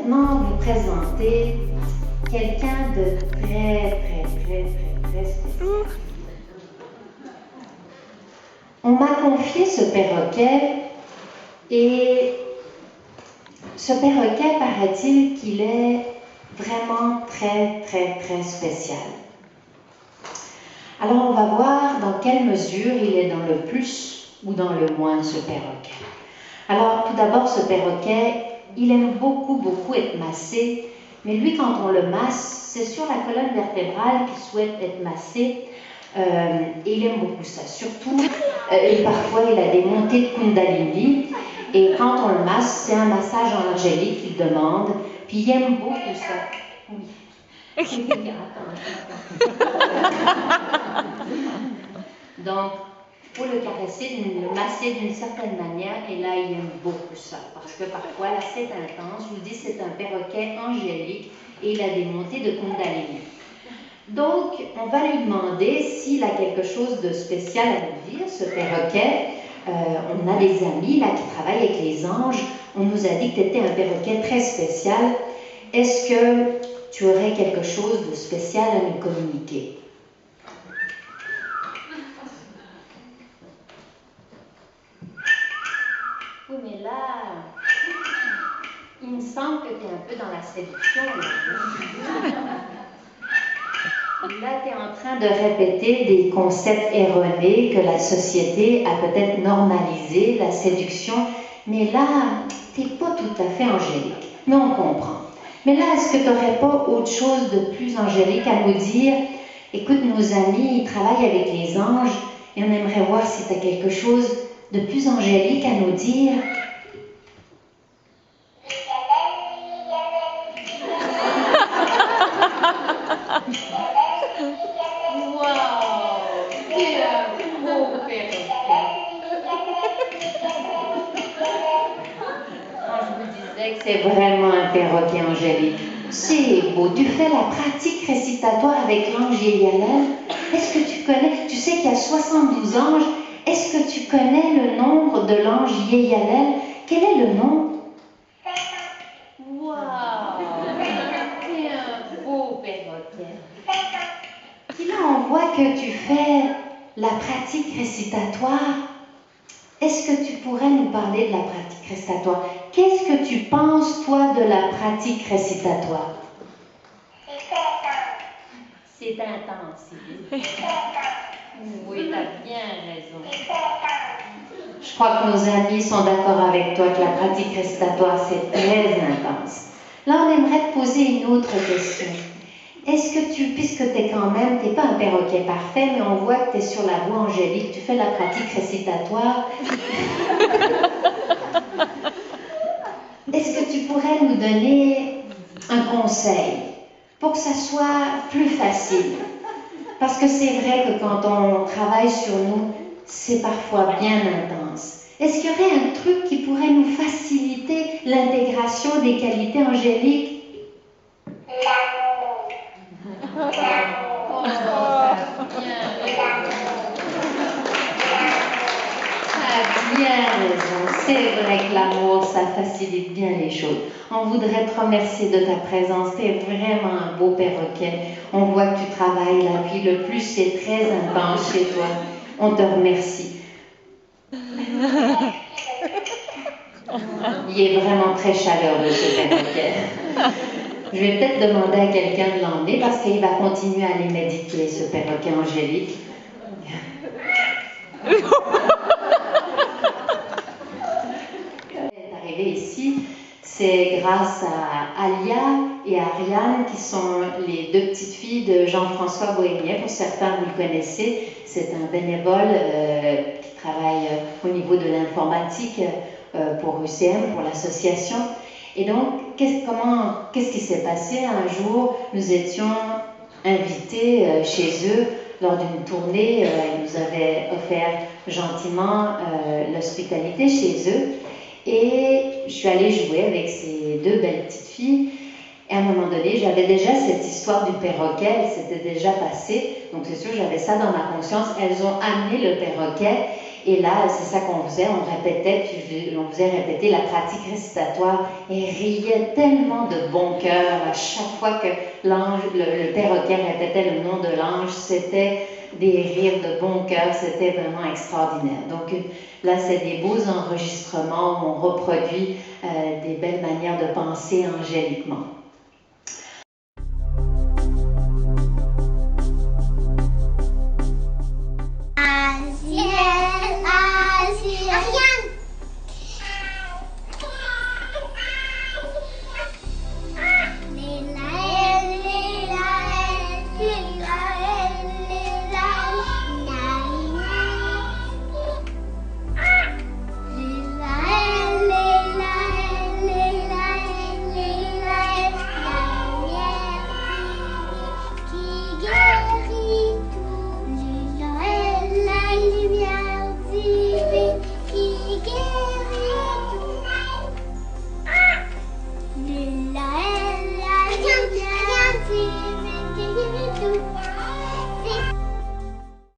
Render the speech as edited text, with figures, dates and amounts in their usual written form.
maintenant vous présenter quelqu'un de très spécial. On m'a confié ce perroquet et ce perroquet, paraît-il qu'il est vraiment très spécial. Alors on va voir dans quelle mesure il est dans le plus ou dans le moins ce perroquet. Alors tout d'abord, ce perroquet, il aime beaucoup être massé, mais lui quand on le masse, c'est sur la colonne vertébrale qu'il souhaite être massé. Et il aime beaucoup ça, surtout, et parfois il a des montées de Kundalini, et quand on le masse, c'est un massage angélique qu'il demande, puis il aime beaucoup ça. Oui. Donc, il faut le caresser, le masser d'une certaine manière, et là il aime beaucoup ça, parce que parfois là c'est intense, je vous dis c'est un perroquet angélique, et il a des montées de Kundalini. Donc, on va lui demander s'il a quelque chose de spécial à nous dire, ce perroquet. On a des amis là qui travaillent avec les anges. On nous a dit que tu étais un perroquet très spécial. Est-ce que tu aurais quelque chose de spécial à nous communiquer? Oui, mais là, il me semble que tu es un peu dans la séduction. Là, tu es en train de répéter des concepts erronés que la société a peut-être normalisé, la séduction, mais là, tu n'es pas tout à fait angélique, mais on comprend. Mais là, est-ce que tu n'aurais pas autre chose de plus angélique à nous dire? Écoute, nos amis, ils travaillent avec les anges, et on aimerait voir si tu as quelque chose de plus angélique à nous dire. C'est vraiment un perroquet angélique. C'est beau. Tu fais la pratique récitatoire avec l'ange Yéyalel. Est-ce que tu connais, tu sais qu'il y a 72 anges, est-ce que tu connais le nombre de l'ange Yéyalel? Quel est le nom? Waouh! C'est un beau perroquet. Puis là, on voit que tu fais la pratique récitatoire. Est-ce que tu pourrais nous parler de la pratique récitatoire? Qu'est-ce que tu penses, toi, de la pratique récitatoire? C'est intense. Oui, tu as bien raison. Je crois que nos amis sont d'accord avec toi que la pratique récitatoire, c'est très intense. Là, on aimerait te poser une autre question. Est-ce que tu, puisque tu n'es quand même, tu n'es pas un perroquet parfait, mais on voit que tu es sur la voie angélique, tu fais la pratique récitatoire. Est-ce que tu pourrais nous donner un conseil pour que ça soit plus facile? Parce que c'est vrai que quand on travaille sur nous, c'est parfois bien intense. Est-ce qu'il y aurait un truc qui pourrait nous faciliter l'intégration des qualités angéliques? Bien raison, c'est vrai que l'amour, ça facilite bien les choses. On voudrait te remercier de ta présence, tu es vraiment un beau perroquet. On voit que tu travailles là, puis le plus c'est très intense chez toi. On te remercie. Il est vraiment très chaleureux ce perroquet. Je vais peut-être demander à quelqu'un de l'emmener parce qu'il va continuer à aller méditer, ce perroquet angélique. Ici, c'est grâce à Alia et à Ariane qui sont les deux petites filles de Jean-François Bohémien. Pour certains, vous le connaissez, c'est un bénévole qui travaille au niveau de l'informatique pour UCM, pour l'association. Et donc, qu'est-ce qui s'est passé? Un jour, nous étions invités chez eux lors d'une tournée. Ils nous avaient offert gentiment l'hospitalité chez eux. Et je suis allée jouer avec ces deux belles petites filles. Et à un moment donné, j'avais déjà cette histoire du perroquet, elle s'était déjà passée. Donc c'est sûr, j'avais ça dans ma conscience. Elles ont amené le perroquet. Et là, c'est ça qu'on faisait, on répétait, puis on faisait répéter la pratique récitatoire et riait tellement de bon cœur à chaque fois que l'ange, le perroquet répétait le nom de l'ange, c'était des rires de bon cœur, c'était vraiment extraordinaire. Donc là, c'est des beaux enregistrements où on reproduit des belles manières de penser angéliquement.